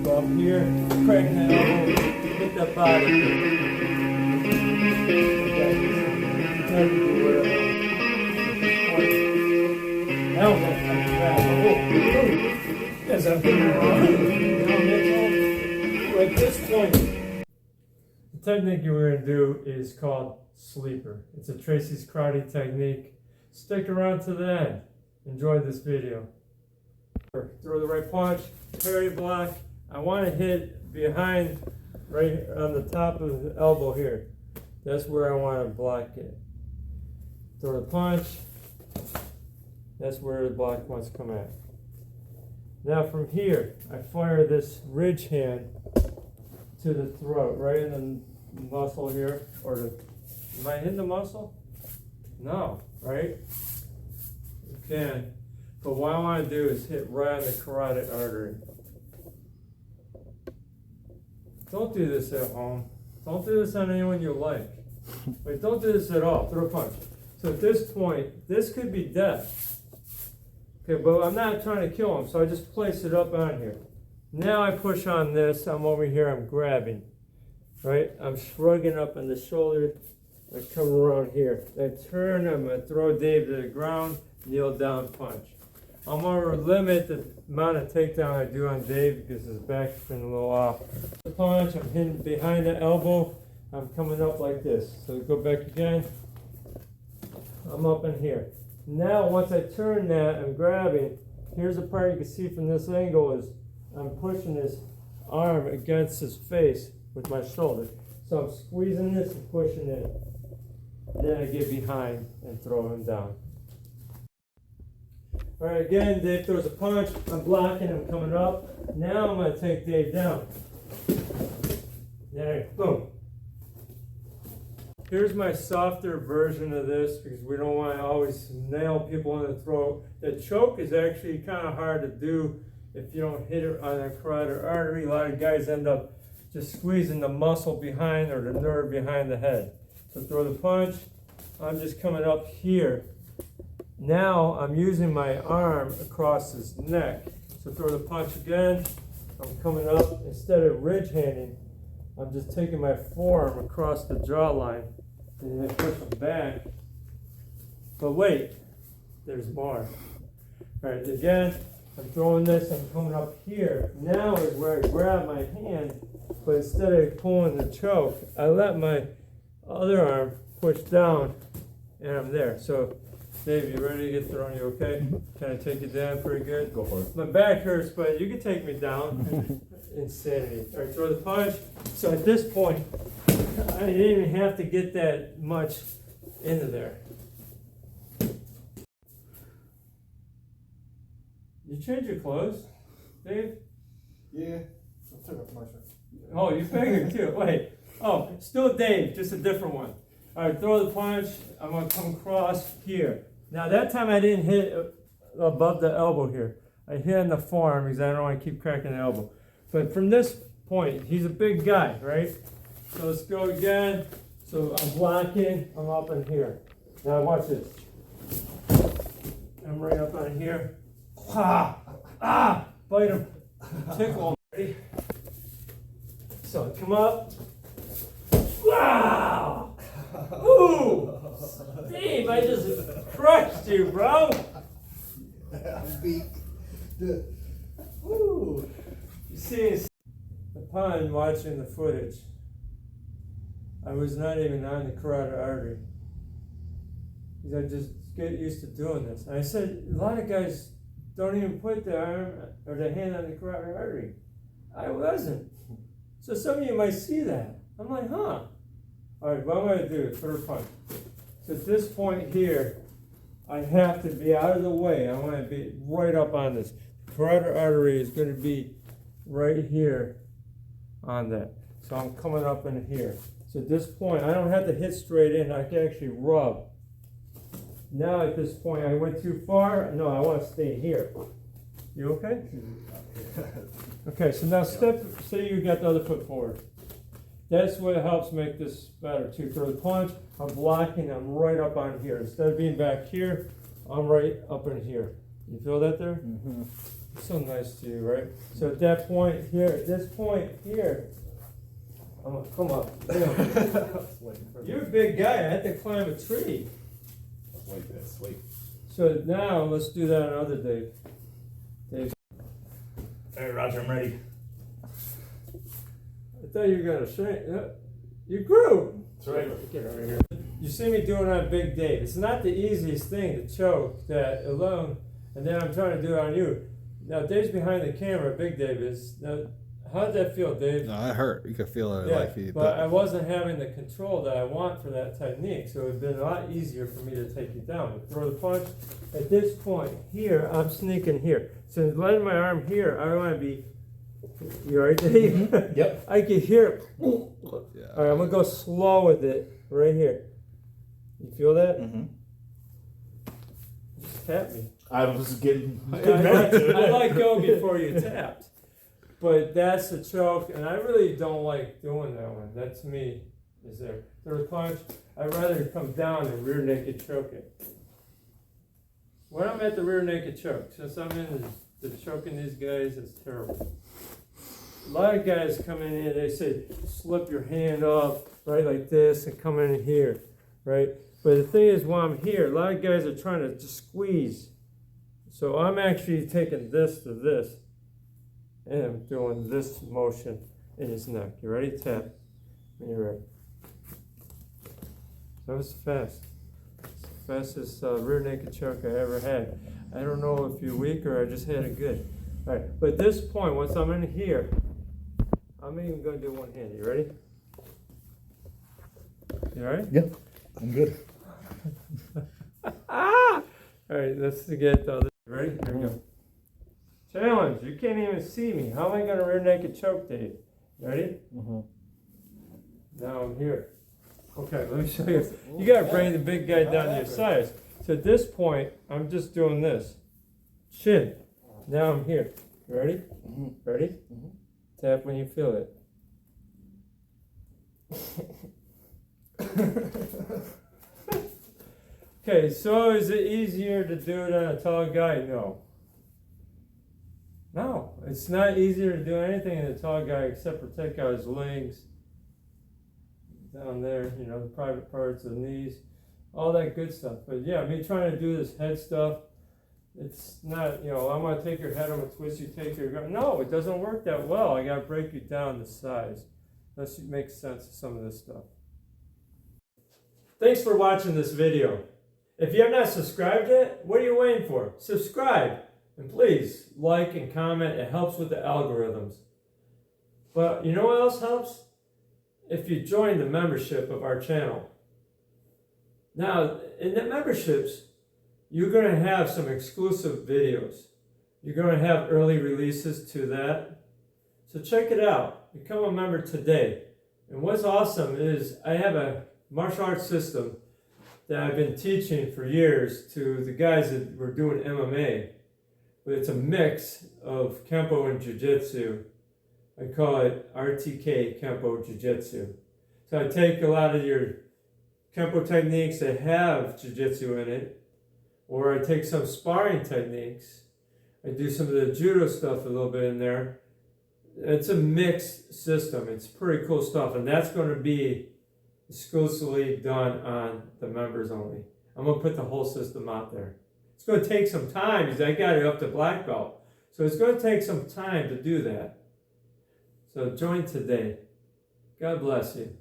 Go up here, crank that elbow, hit that body. As I'm hitting at this point, the technique you're going to do is called sleeper. It's a Tracy's karate technique. Stick around to the end. Enjoy this video. Throw the right punch, parry block. I want to hit behind, right on the top of the elbow here. That's where I want to block it. Throw the punch. That's where the block wants to come at. Now from here, I fire this ridge hand to the throat, right in the muscle here, or the, am I hitting the muscle? No, right? You can. But what I want to do is hit right on the carotid artery. Don't do this at home. Don't do this on anyone you like. Wait, don't do this at all. Throw a punch. So at this point, this could be death. Okay, but I'm not trying to kill him, so I just place it up on here. Now I push on this. I'm over here. I'm grabbing. Right? I'm shrugging up on the shoulder. I come around here. I turn. I'm going to throw Dave to the ground. Kneel down, punch. I'm going to limit the amount of takedown I do on Dave because his back's been a little off. The punch, I'm hitting behind the elbow. I'm coming up like this. So go back again. I'm up in here. Now, once I turn that, I'm grabbing. Here's the part you can see from this angle is I'm pushing his arm against his face with my shoulder. So I'm squeezing this and pushing it. Then I get behind and throw him down. All right, again, Dave throws a punch. I'm blocking, I'm coming up. Now I'm going to take Dave down. There, boom. Here's my softer version of this because we don't want to always nail people in the throat. The choke is actually kind of hard to do if you don't hit it on a carotid artery. A lot of guys end up just squeezing the muscle behind or the nerve behind the head. So throw the punch. I'm just coming up here. Now I'm using my arm across his neck. So throw the punch again. I'm coming up. Instead of ridge handing, I'm just taking my forearm across the jawline and then push him back. But wait, there's more. All right, again, I'm throwing this. I'm coming up here. Now is where I grab my hand, but instead of pulling the choke, I let my other arm push down, and I'm there. So Dave, you ready to get thrown? You okay? Can I take you down pretty good? Go for it. My back hurts, but you can take me down. Insanity. All right, throw the punch. So at this point, I didn't even have to get that much into there. You change your clothes, Dave? Yeah. I took off my shirt. Oh, you figured too. Wait. Oh, still Dave, just a different one. All right, throw the punch. I'm going to come across here. Now, that time I didn't hit above the elbow here. I hit on the forearm because I don't want to keep cracking the elbow. But from this point, he's a big guy, right? So let's go again. So I'm blocking. I'm up in here. Now, watch this. I'm right up on here. Ah! Ah! Bite him. Tickle him. Ready? So come up. Wow! Ooh! Steve, I just crushed you, bro! I'm beat. Ooh! You see, upon watching the footage, I was not even on the carotid artery. Because I just get used to doing this. And I said, a lot of guys don't even put their arm or their hand on the carotid artery. I wasn't. So some of you might see that. I'm like, huh? All right, what I'm going to do is third punch. So at this point here, I have to be out of the way. I want to be right up on this. Carotid artery is going to be right here on that. So I'm coming up in here. So at this point, I don't have to hit straight in. I can actually rub. Now at this point, I went too far. No, I want to stay here. You okay? Okay, so now say you got the other foot forward. That's what helps make this better too. Throw the punch, I'm blocking, I'm right up on here. Instead of being back here, I'm right up in here. You feel that there? Mm-hmm. So nice to you, right? So at that point here, at this point here, come up. You're a big guy. I had to climb a tree. Wait, this, wait. So now let's do that another day. Dave. Hey, Roger, I'm ready. I thought you were gonna shrink. You grew. That's right. Get over here. You see me doing on Big Dave. It's not the easiest thing to choke that alone, and then I'm trying to do it on you. Now Dave's behind the camera. Big Dave is. Now, how'd that feel, Dave? No, it hurt. You could feel it Yeah, like you. but I wasn't having the control that I want for that technique, so it'd been a lot easier for me to take you down. But throw the punch. At this point here, I'm sneaking here. So letting my arm here, I want to be. You alright, Dave? Yep. I can hear it. Yeah. All right, I'm gonna go slow with it right here. You feel that? Mm-hmm. Just tap me. I was getting I ready to. let go before you tapped. But that's the choke, and I really don't like doing that one. That to me is there. Third punch, I'd rather come down and rear naked choke it. When I'm at the rear naked choke, since I'm in the choking these guys, it's terrible. A lot of guys come in here, they say, slip your hand off, right, like this, and come in here, right? But the thing is, while I'm here, a lot of guys are trying to just squeeze. So I'm actually taking this to this, and I'm doing this motion in his neck. You ready? Tap. When you're ready. That was fast. It's the fastest rear naked choke I ever had. I don't know if you're weak or I just had it good. All right, but at this point, once I'm in here, I'm even going to do one hand. You ready? You all right? Yep, I'm good. All right, let's get the other. Ready? Here we go. Challenge. You can't even see me. How am I going to rear naked choke, Dave? Ready? Mm-hmm. Now I'm here. Okay, let me show you. You got to bring the big guy down to your size. So at this point, I'm just doing this. Chin. Now I'm here. You ready? Mm-hmm. Ready? Mm-hmm. Tap when you feel it. Okay, so is it easier to do it on a tall guy? No. No, it's not easier to do anything in a tall guy except for take out his legs down there, you know, the private parts of the knees, all that good stuff. But yeah, me trying to do this head stuff, it's not, you know, I'm going to take your head, I'm going to twist you, take your gun. No, it doesn't work that well. I got to break you down to size. Unless it makes sense of some of this stuff. Thanks for watching this video. If you have not subscribed yet, what are you waiting for? Subscribe. And please, like and comment. It helps with the algorithms. But you know what else helps? If you join the membership of our channel. Now, in the memberships, you're going to have some exclusive videos. You're going to have early releases to that. So check it out. Become a member today. And what's awesome is I have a martial arts system that I've been teaching for years to the guys that were doing MMA. But it's a mix of Kenpo and Jiu-Jitsu. I call it RTK Kenpo Jiu-Jitsu. So I take a lot of your Kenpo techniques that have Jiu-Jitsu in it, or I take some sparring techniques. I do some of the judo stuff a little bit in there. It's a mixed system. It's pretty cool stuff, and that's going to be exclusively done on the members only. I'm going to put the whole system out there. It's going to take some time because I got it up to black belt. So it's going to take some time to do that. So join today. God bless you.